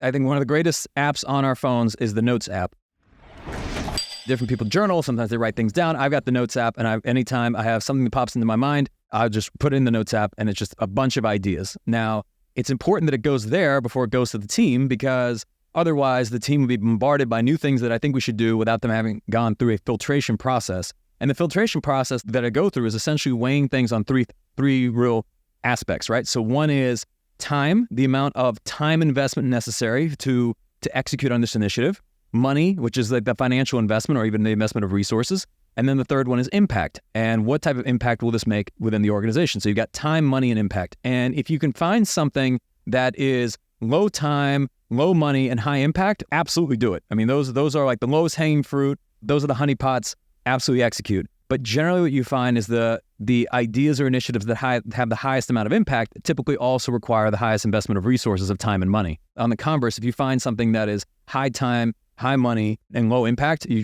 I think one of the greatest apps on our phones is the Notes app. Different people journal. Sometimes they write things down. I've got the Notes app, and anytime I have something that pops into my mind, I'll just put it in the Notes app, and it's just a bunch of ideas. Now, it's important that it goes there before it goes to the team, because otherwise the team will be bombarded by new things that I think we should do without them having gone through a filtration process. And the filtration process that I go through is essentially weighing things on three real aspects, right? So one is time, the amount of time investment necessary to execute on this initiative. Money, which is like the financial investment or even the investment of resources. And then the third one is impact. And what type of impact will this make within the organization? So you've got time, money, and impact. And if you can find something that is low time, low money, and high impact, absolutely do it. I mean, those are like the lowest hanging fruit. Those are the honeypots. Absolutely execute. But generally what you find is the ideas or initiatives that have the highest amount of impact typically also require the highest investment of resources of time and money. On the converse, if you find something that is high time, high money, and low impact, you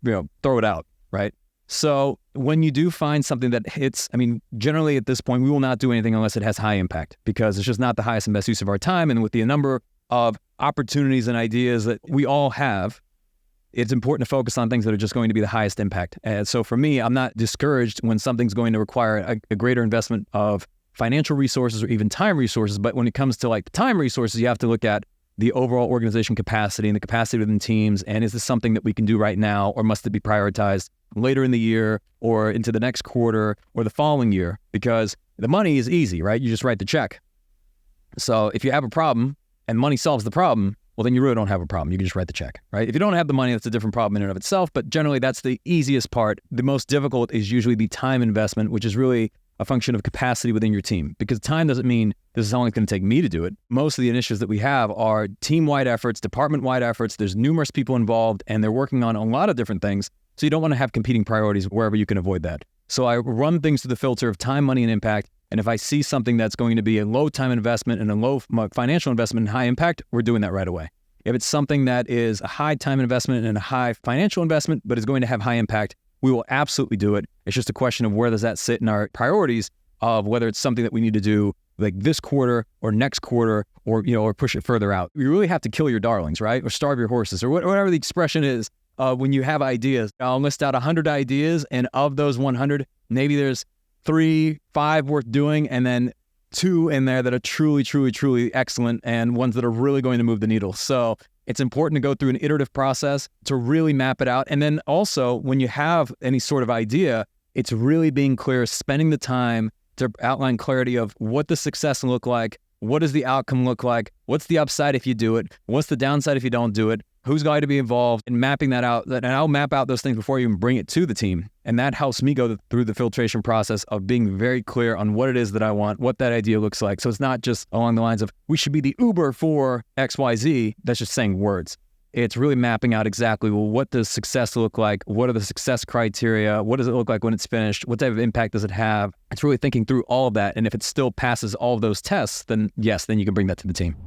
throw it out, right? So when you do find something that hits, I mean, generally at this point, we will not do anything unless it has high impact, because it's just not the highest and best use of our time. And with the number of opportunities and ideas that we all have, it's important to focus on things that are just going to be the highest impact. And so for me, I'm not discouraged when something's going to require a greater investment of financial resources or even time resources. But when it comes to like the time resources, you have to look at the overall organization capacity and the capacity within teams. And is this something that we can do right now, or must it be prioritized later in the year or into the next quarter or the following year? Because the money is easy, right? You just write the check. So if you have a problem and money solves the problem, well, then you really don't have a problem. You can just write the check, right? If you don't have the money, that's a different problem in and of itself. But generally, that's the easiest part. The most difficult is usually the time investment, which is really a function of capacity within your team, because time doesn't mean this is only going to take me to do it. Most of the initiatives that we have are team-wide efforts, department-wide efforts. There's numerous people involved, and they're working on a lot of different things. So you don't want to have competing priorities wherever you can avoid that. So I run things through the filter of time, money, and impact. And if I see something that's going to be a low time investment and a low financial investment and high impact, we're doing that right away. If it's something that is a high time investment and a high financial investment, but is going to have high impact, we will absolutely do it. It's just a question of where does that sit in our priorities of whether it's something that we need to do like this quarter or next quarter, or push it further out. You really have to kill your darlings, right? Or starve your horses, or whatever the expression is. When you have ideas, I'll list out 100 ideas, and of those 100, maybe there's 3, 5 worth doing, and then 2 in there that are truly, truly, truly excellent, and ones that are really going to move the needle. So it's important to go through an iterative process to really map it out. And then also, when you have any sort of idea, it's really being clear, spending the time to outline clarity of what the success will look like, what does the outcome look like, what's the upside if you do it, what's the downside if you don't do it, who's going to be involved, and mapping that out. And I'll map out those things before you even bring it to the team. And that helps me go through the filtration process of being very clear on what it is that I want, what that idea looks like. So it's not just along the lines of, we should be the Uber for XYZ. That's just saying words. It's really mapping out exactly, well, what does success look like? What are the success criteria? What does it look like when it's finished? What type of impact does it have? It's really thinking through all of that. And if it still passes all of those tests, then yes, then you can bring that to the team.